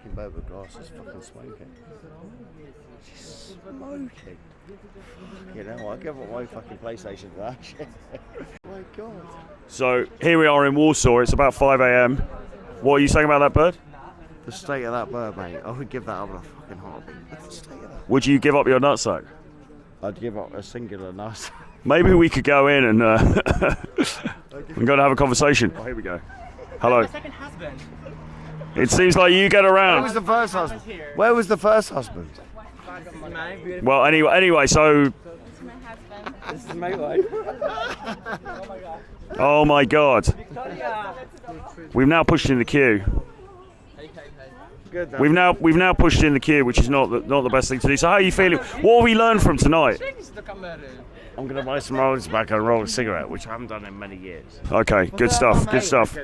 fucking bird with glasses fucking smoking. She's smoking. You know, I'll give up my fucking PlayStation for that shit. My God. So here we are in Warsaw. It's about 5 a.m. What are you saying about that bird? The state of that bird, mate. I would give that up in a fucking heartbeat. The state of that. Would you give up your nutsack? I'd give up a singular nut. Maybe we could go in and we're going to have a conversation. Oh, here we go. Hello. My second husband. It seems like you get Where around. was the first husband? Where was the first husband? Well, anyway, so. This is my husband. This is my wife. Oh my God. We've now pushed in the queue. Good. We've now pushed in the queue, which is not the best thing to do. So how are you feeling? What have we learned from tonight? I'm going to buy some rolling tobacco and roll a cigarette, which I haven't done in many years. Okay, good stuff. Good stuff.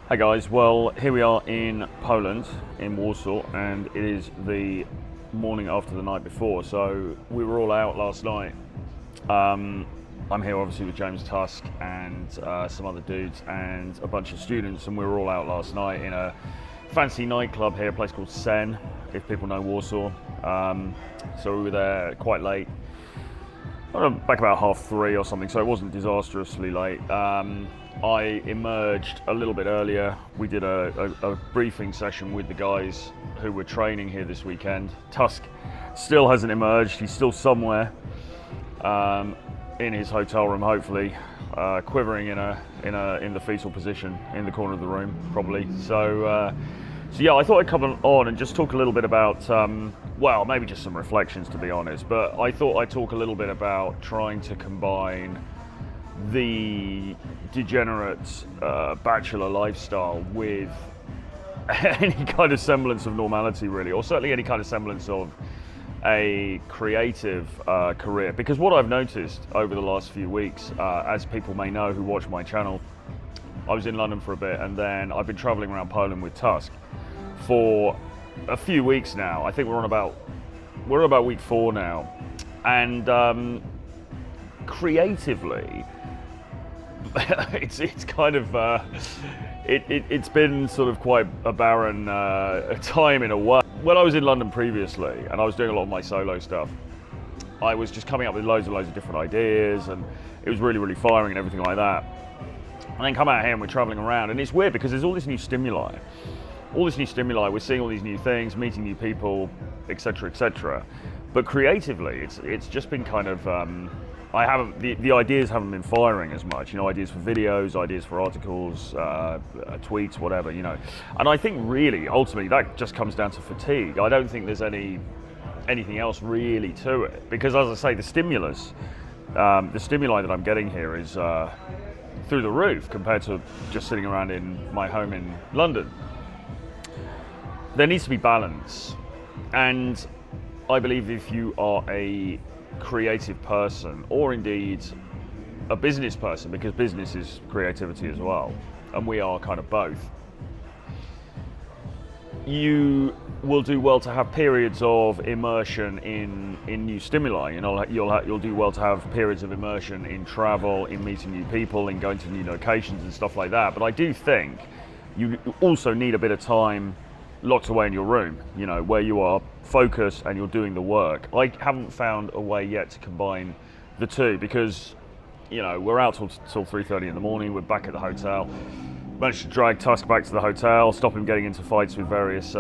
Hi guys. Well, here we are in Poland, in Warsaw, and it is the morning after the night before. So we were all out last night. I'm here obviously with James Tusk and some other dudes and a bunch of students, and we were all out last night in a fancy nightclub here, a place called Sen, if people know Warsaw. So we were there quite late, back about 3:30 or something, so it wasn't disastrously late. I emerged a little bit earlier. We did a briefing session with the guys who were training here this weekend. Tusk still hasn't emerged, he's still somewhere. In his hotel room, hopefully, quivering in the fetal position in the corner of the room, probably. So yeah, I thought I'd come on and just talk a little bit about, well, maybe just some reflections, to be honest. But I thought I'd talk a little bit about trying to combine the degenerate bachelor lifestyle with any kind of semblance of normality, really, or certainly any kind of semblance of a creative career. Because what I've noticed over the last few weeks, as people may know who watch my channel, I was in London for a bit and then I've been traveling around Poland with Tusk for a few weeks now. I think we're about week 4 now, and creatively it's kind of it's been sort of quite a barren time in a way. When I was in London previously and I was doing a lot of my solo stuff, I was just coming up with loads of different ideas, and it was really firing and everything like that. And then come out here and we're traveling around, and it's weird because there's all this new stimuli. We're seeing all these new things, meeting new people, etc. But creatively, it's just been kind of the ideas haven't been firing as much. You know, ideas for videos, ideas for articles, tweets, whatever. You know, and I think really, ultimately, that just comes down to fatigue. I don't think there's anything else really to it, because, as I say, the stimuli that I'm getting here is through the roof compared to just sitting around in my home in London. There needs to be balance, and I believe if you are a creative person, or indeed a business person, because business is creativity as well, and we are kind of both, you will do well to have periods of immersion in new stimuli. You know, you'll do well to have periods of immersion in travel, in meeting new people, in going to new locations and stuff like that. But I do think you also need a bit of time locked away in your room, you know, where you are focused and you're doing the work. I haven't found a way yet to combine the two, because, you know, we're out till 3:30 in the morning, we're back at the hotel. Managed to drag Tusk back to the hotel, stop him getting into fights with various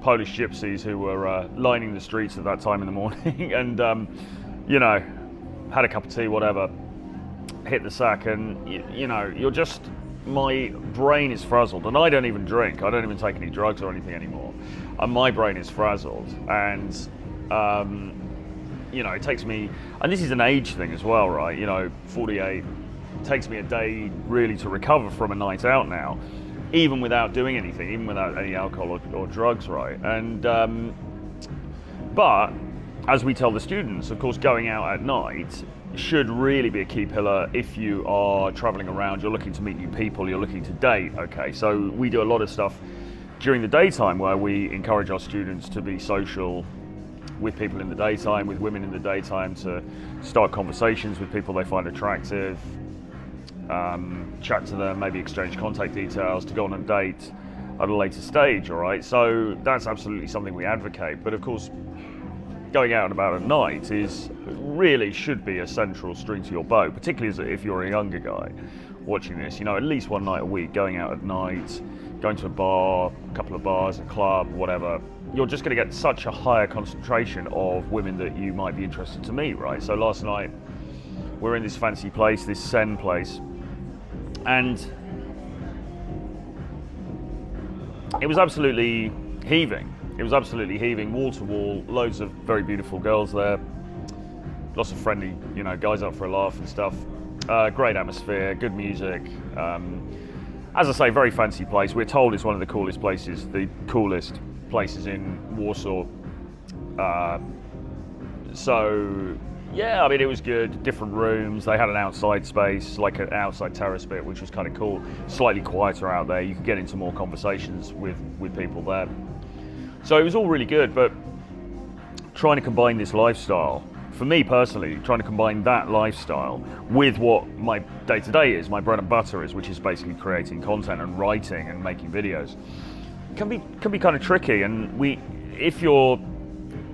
Polish gypsies who were lining the streets at that time in the morning, and, you know, had a cup of tea, whatever, hit the sack, and, you know, my brain is frazzled, and I don't even drink. I don't even take any drugs or anything anymore. And my brain is frazzled, and you know, it takes me, and this is an age thing as well, right? You know, 48, it takes me a day really to recover from a night out now, even without doing anything, even without any alcohol or drugs, right? And but as we tell the students, of course, going out at night should really be a key pillar if you are traveling around, you're looking to meet new people, you're looking to date, okay? So we do a lot of stuff during the daytime where we encourage our students to be social with people in the daytime, with women in the daytime, to start conversations with people they find attractive, chat to them, maybe exchange contact details, to go on a date, at a later stage, all right? So that's absolutely something we advocate. But of course, going out and about at night really should be a central string to your bow, particularly if you're a younger guy watching this. You know, at least one night a week, going out at night, going to a bar, a couple of bars, a club, whatever. You're just going to get such a higher concentration of women that you might be interested to meet, right? So last night, we're in this fancy place, this Sen place, and it was absolutely heaving. It was absolutely heaving, wall to wall, loads of very beautiful girls there, lots of friendly, you know, guys up for a laugh and stuff. Great atmosphere, good music. As I say, very fancy place. We're told it's one of the coolest places in Warsaw. So yeah, I mean, it was good. Different rooms. They had an outside space, like an outside terrace bit, which was kind of cool. Slightly quieter out there. You could get into more conversations with people there. So it was all really good, but trying to combine this lifestyle, for me personally, trying to combine that lifestyle with what my day-to-day is, my bread and butter is, which is basically creating content and writing and making videos, can be kind of tricky. And if you're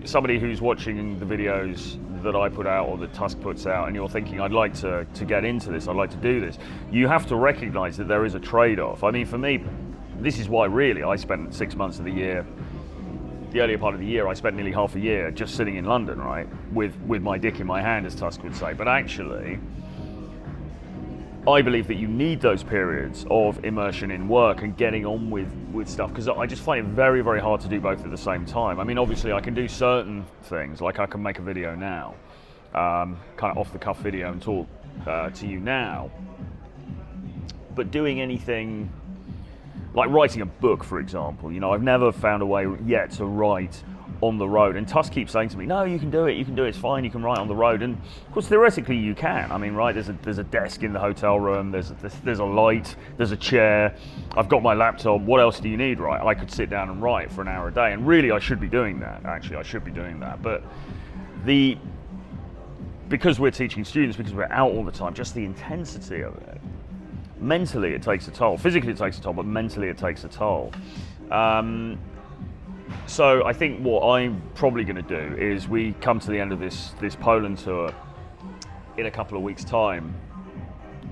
somebody who's watching the videos that I put out or that Tusk puts out, and you're thinking, I'd like to get into this, I'd like to do this, you have to recognize that there is a trade-off. I mean, for me, this is why really I spent 6 months of the year, the earlier part of the year, I spent nearly half a year just sitting in London, right, with my dick in my hand, as Tusk would say. But actually, I believe that you need those periods of immersion in work and getting on with stuff, because I just find it very, very hard to do both at the same time. I mean, obviously I can do certain things, like I can make a video now, kind of off the cuff video and talk to you now, but doing anything like writing a book, for example, you know, I've never found a way yet to write on the road. And Tusk keeps saying to me, no, you can do it, it's fine, you can write on the road. And of course, theoretically you can. I mean, right, there's a desk in the hotel room, there's a light, there's a chair, I've got my laptop, what else do you need, right? I could sit down and write for an hour a day, and really I should be doing that, actually, I should be doing that. But because we're teaching students, because we're out all the time, just the intensity of it, mentally it takes a toll. Physically it takes a toll, but mentally it takes a toll. So I think what I'm probably going to do is we come to the end of this Poland tour in a couple of weeks' time.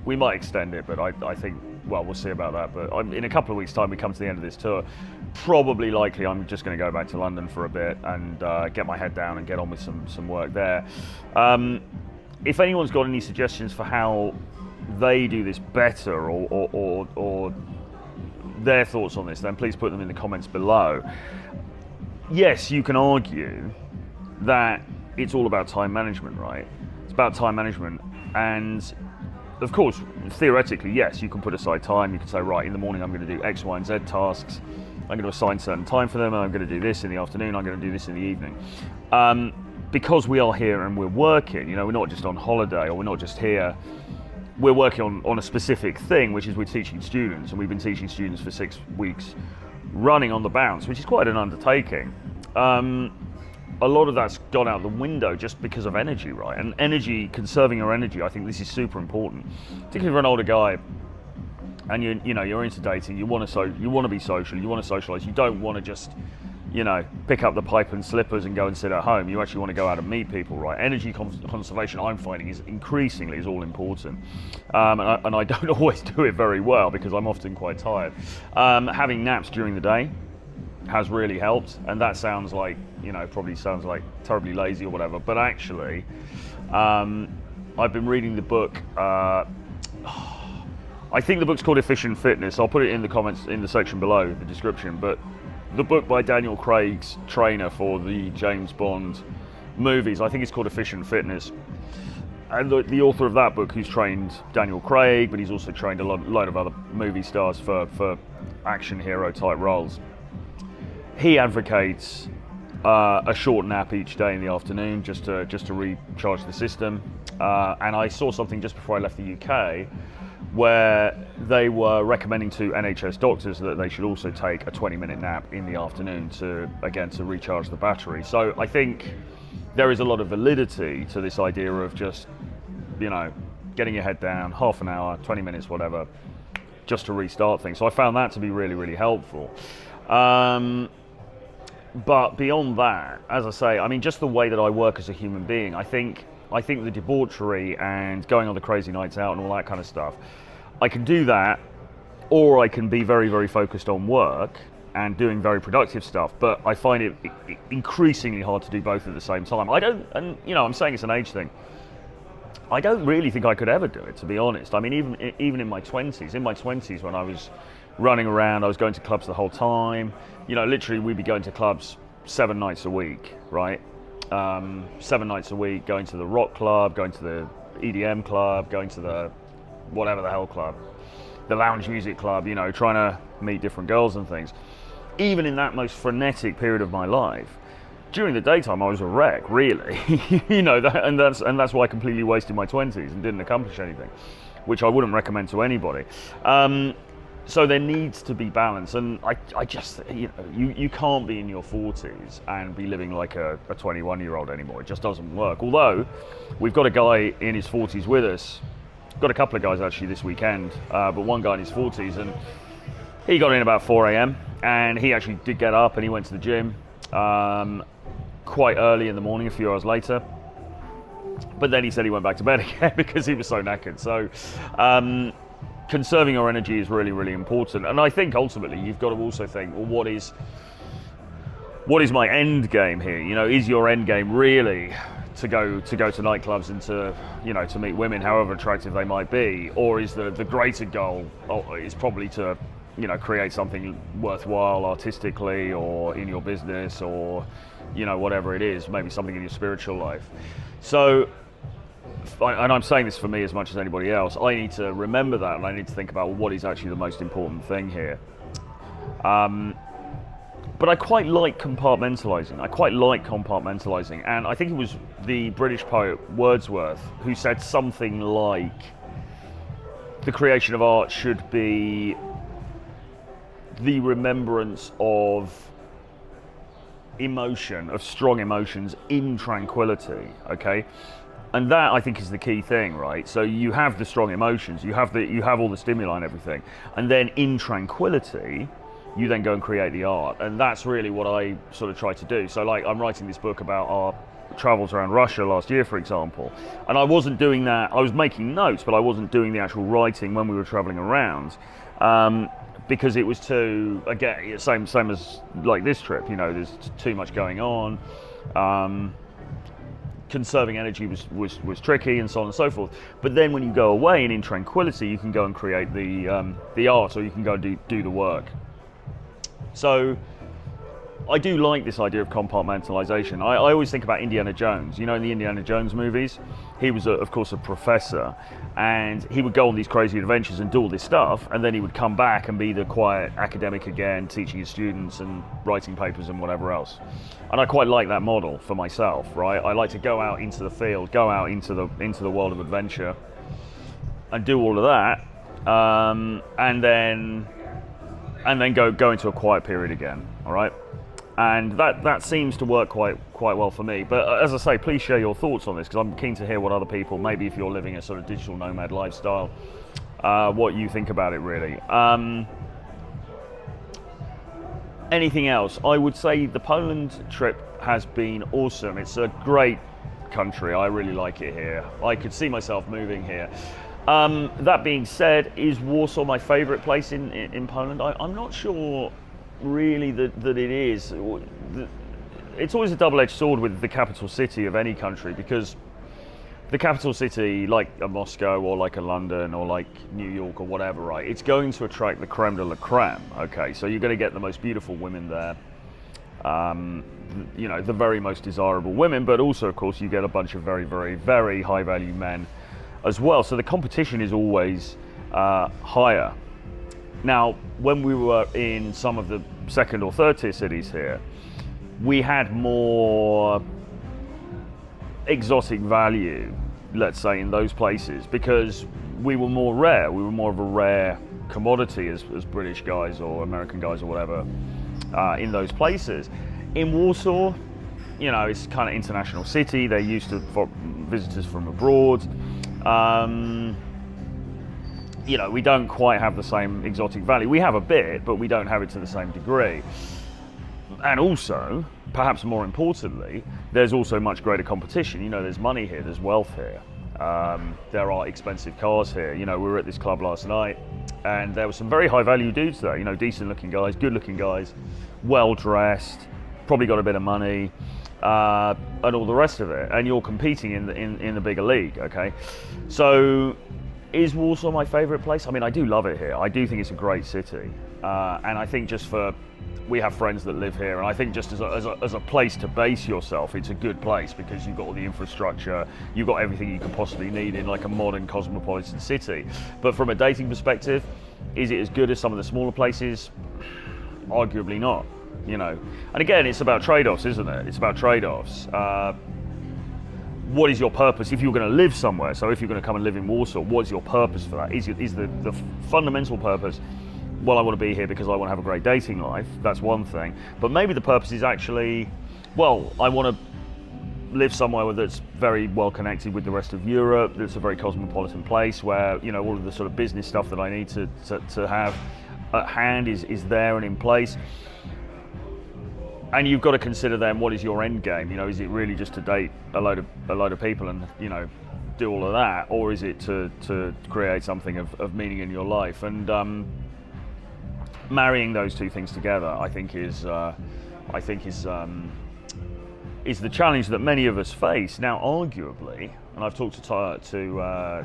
We might extend it, but I think, well, we'll see about that. But in a couple of weeks' time, we come to the end of this tour. Probably likely I'm just going to go back to London for a bit and get my head down and get on with some work there. If anyone's got any suggestions for how they do this better or their thoughts on this, then please put them in the comments below. Yes, you can argue that it's all about time management, right? It's about time management, and of course, theoretically, yes, you can put aside time. You can say, right, in the morning I'm going to do X, Y, and Z tasks. I'm going to assign certain time for them, and I'm going to do this in the afternoon, I'm going to do this in the evening. Because we are here and we're working, you know, we're not just on holiday, or we're not just here, we're working on a specific thing, which is we're teaching students, and we've been teaching students for 6 weeks running on the bounce, which is quite an undertaking. A lot of that's gone out the window just because of energy, right? And energy, conserving your energy, I think this is super important, particularly for an older guy. And you're into dating, you want to be social, you want to socialize, you don't want to just, you know, pick up the pipe and slippers and go and sit at home. You actually want to go out and meet people, right? Energy conservation, I'm finding, is increasingly all important. And I don't always do it very well because I'm often quite tired. Having naps during the day has really helped, and that sounds like, you know, probably sounds like terribly lazy or whatever, but actually, I've been reading the book, I think the book's called Efficient Fitness. I'll put it in the comments, in the section below, the description, but the book by Daniel Craig's trainer for the James Bond movies, I think it's called Efficient Fitness. And the author of that book, who's trained Daniel Craig, but he's also trained a load of other movie stars for action hero type roles. He advocates a short nap each day in the afternoon just to recharge the system. And I saw something just before I left the UK where they were recommending to NHS doctors that they should also take a 20-minute nap in the afternoon to recharge the battery. So I think there is a lot of validity to this idea of just, you know, getting your head down, half an hour, 20 minutes, whatever, just to restart things. So I found that to be really, really helpful. But beyond that, as I say, I mean, just the way that I work as a human being, I think the debauchery and going on the crazy nights out and all that kind of stuff, I can do that, or I can be very, very focused on work and doing very productive stuff. But I find it increasingly hard to do both at the same time. I'm saying it's an age thing. I don't really think I could ever do it, to be honest. I mean, even in my 20s, when I was running around, I was going to clubs the whole time. Literally we'd be going to clubs 7 nights a week, right? 7 nights a week, going to the rock club, going to the EDM club, going to the whatever the hell club, the lounge music club, trying to meet different girls and things. Even in that most frenetic period of my life, during the daytime I was a wreck, really. and that's why I completely wasted my 20s and didn't accomplish anything, which I wouldn't recommend to anybody. So there needs to be balance, and I just, you can't be in your 40s and be living like a 21-year-old anymore. It just doesn't work. Although we've got a guy in his 40s with us, got a couple of guys actually this weekend, but one guy in his 40s, and he got in about 4 a.m. and he actually did get up and he went to the gym quite early in the morning, a few hours later. But then he said he went back to bed again because he was so knackered. So conserving our energy is really, really important. And I think ultimately you've got to also think, well, what is my end game here? Is your end game really to go to nightclubs and to meet women, however attractive they might be, or is the greater goal is probably to create something worthwhile artistically or in your business, or whatever it is, maybe something in your spiritual life. So, and I'm saying this for me as much as anybody else, I need to remember that, and I need to think about what is actually the most important thing here. But I quite like compartmentalizing. And I think it was the British poet Wordsworth who said something like, the creation of art should be the remembrance of emotion, of strong emotions in tranquility, okay? And that, I think, is the key thing, right? So you have the strong emotions, you have all the stimuli and everything, and then in tranquility, you then go and create the art. And that's really what I sort of try to do. So like, I'm writing this book about our travels around Russia last year, for example, and I wasn't doing that. I was making notes, but I wasn't doing the actual writing when we were traveling around, because it was too, again, same as like this trip, there's too much going on. Conserving energy was tricky, and so on and so forth. But then when you go away and in tranquility, you can go and create the art, or you can go and do the work. So I do like this idea of compartmentalization. I always think about Indiana Jones. In the Indiana Jones movies, he was, of course, a professor, and he would go on these crazy adventures and do all this stuff, and then he would come back and be the quiet academic again, teaching his students and writing papers and whatever else. And I quite like that model for myself, right? I like to go out into the field, go out into the world of adventure, and do all of that, and then go into a quiet period again. All right. And that seems to work quite well for me. But as I say, please share your thoughts on this, because I'm keen to hear what other people, maybe if you're living a sort of digital nomad lifestyle, what you think about it, really. Anything else? I would say the Poland trip has been awesome. It's a great country. I really like it here. I could see myself moving here. That being said, is Warsaw my favorite place in Poland? I'm not sure really that it is. It's always a double-edged sword with the capital city of any country, because the capital city, like a Moscow or like a London or like New York or whatever, right, it's going to attract the creme de la creme, okay? So you're going to get the most beautiful women there, the very most desirable women, but also, of course, you get a bunch of very, very, very high-value men as well. So the competition is always higher. Now, when we were in some of the second or third tier cities here, we had more exotic value, let's say, in those places, because we were more rare. We were more of a rare commodity as British guys or American guys or whatever in those places. In Warsaw, it's kind of international city. They're used to visitors from abroad. we don't quite have the same exotic value. We have a bit, but we don't have it to the same degree. And also, perhaps more importantly, there's also much greater competition. There's money here, there's wealth here. There are expensive cars here. We were at this club last night, and there were some very high value dudes there, decent looking guys, good looking guys, well dressed, probably got a bit of money, and all the rest of it. And you're competing in the bigger league, okay? So, is Warsaw my favourite place? I mean, I do love it here. I do think it's a great city. And I think we have friends that live here, and I think just as a place to base yourself, it's a good place because you've got all the infrastructure, you've got everything you could possibly need in like a modern cosmopolitan city. But from a dating perspective, is it as good as some of the smaller places? Arguably not, And again, it's about trade-offs, isn't it? It's about trade-offs. What is your purpose if you're going to live somewhere? So if you're going to come and live in Warsaw, what's your purpose for that? Is the fundamental purpose, well, I want to be here because I want to have a great dating life? That's one thing. But maybe the purpose is actually, well, I want to live somewhere that's very well connected with the rest of Europe, that's a very cosmopolitan place where, all of the sort of business stuff that I need to have at hand is there and in place. And you've got to consider then, what is your end game? Is it really just to date a load of people and do all of that, or is it to create something of meaning in your life? And marrying those two things together, I think is the challenge that many of us face. Now, arguably, and I've talked to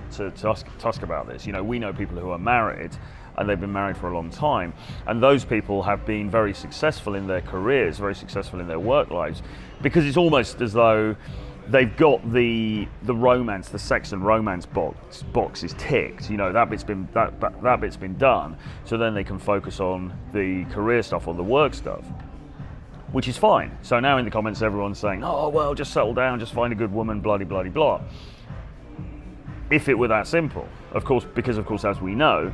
Tusk about this. We know people who are married, and they've been married for a long time, and those people have been very successful in their careers, very successful in their work lives, because it's almost as though they've got the romance, the sex and romance box is ticked. That bit's been done, so then they can focus on the career stuff, on the work stuff, which is fine. So now in the comments everyone's saying, oh well, just settle down, just find a good woman, bloody blah. If it were that simple, of course, because as we know,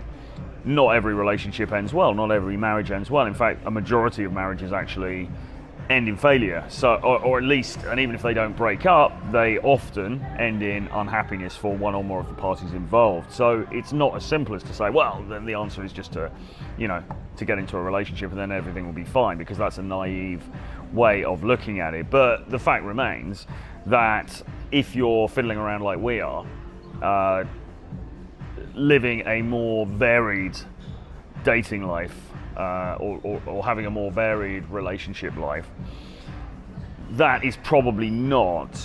not every relationship ends well, not every marriage ends well. In fact, a majority of marriages actually end in failure. So, or at least, and even if they don't break up, they often end in unhappiness for one or more of the parties involved. So it's not as simple as to say, well, then the answer is just to get into a relationship and then everything will be fine, because that's a naive way of looking at it. But the fact remains that if you're fiddling around like we are, living a more varied dating life, or having a more varied relationship life, that is probably not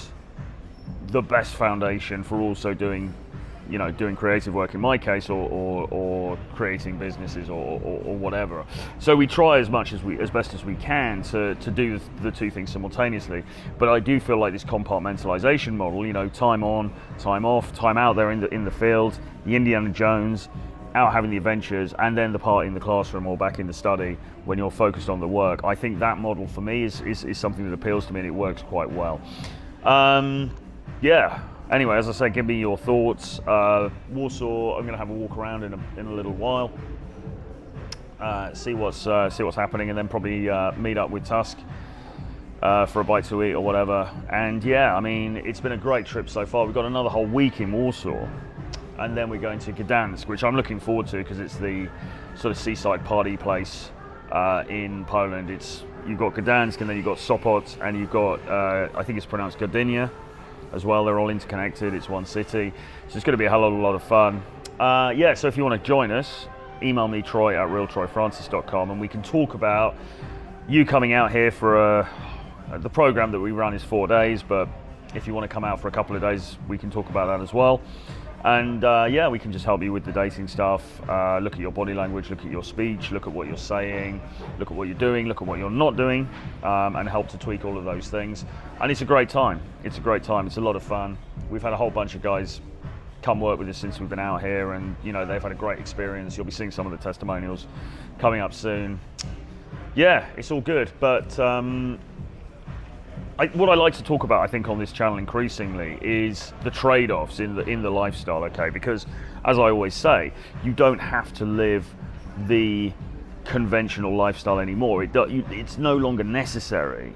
the best foundation for also doing creative work in my case, or creating businesses or whatever. So we try as best as we can to do the two things simultaneously. But I do feel like this compartmentalization model, time on, time off, time out there in the field, the Indiana Jones, out having the adventures, and then the part in the classroom or back in the study when you're focused on the work. I think that model for me is something that appeals to me, and it works quite well. Anyway, as I say, give me your thoughts. Warsaw, I'm going to have a walk around in a little while, see what's happening, and then probably meet up with Tusk for a bite to eat or whatever. And yeah, I mean, it's been a great trip so far. We've got another whole week in Warsaw, and then we're going to Gdansk, which I'm looking forward to because it's the sort of seaside party place in Poland. You've got Gdansk, and then you've got Sopot, and you've got I think it's pronounced Gdynia as well. They're all interconnected. It's one city, so it's going to be a hell of a lot of fun. So if you want to join us, email me, troy@realtroyfrancis.com, and we can talk about you coming out here for the program that we run is 4 days, but if you want to come out for a couple of days, we can talk about that as well. And we can just help you with the dating stuff, look at your body language, look at your speech, look at what you're saying, look at what you're doing, look at what you're not doing, and help to tweak all of those things. And it's a great time. It's a lot of fun. We've had a whole bunch of guys come work with us since we've been out here, and they've had a great experience. You'll be seeing some of the testimonials coming up soon. Yeah, it's all good. But what I like to talk about, I think, on this channel increasingly is the trade-offs in the lifestyle, okay? Because, as I always say, you don't have to live the conventional lifestyle anymore. It's no longer necessary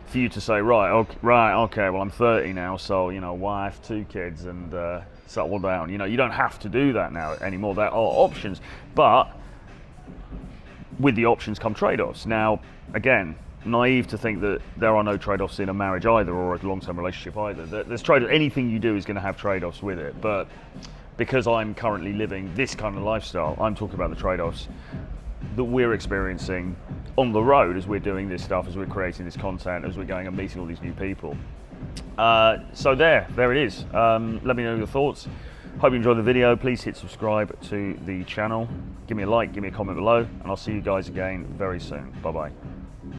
for you to say, right, okay, well, I'm 30 now, so, wife, 2 kids, and settle down. You know, you don't have to do that now anymore. There are options, but with the options come trade-offs. Now, again, naive to think that there are no trade-offs in a marriage either, or a long-term relationship either. There's anything you do is going to have trade-offs with it, but because I'm currently living this kind of lifestyle, I'm talking about the trade-offs that we're experiencing on the road as we're doing this stuff, as we're creating this content, as we're going and meeting all these new people. So there it is. Let me know your thoughts. Hope you enjoyed the video. Please hit subscribe to the channel. Give me a like, give me a comment below, and I'll see you guys again very soon. Bye-bye.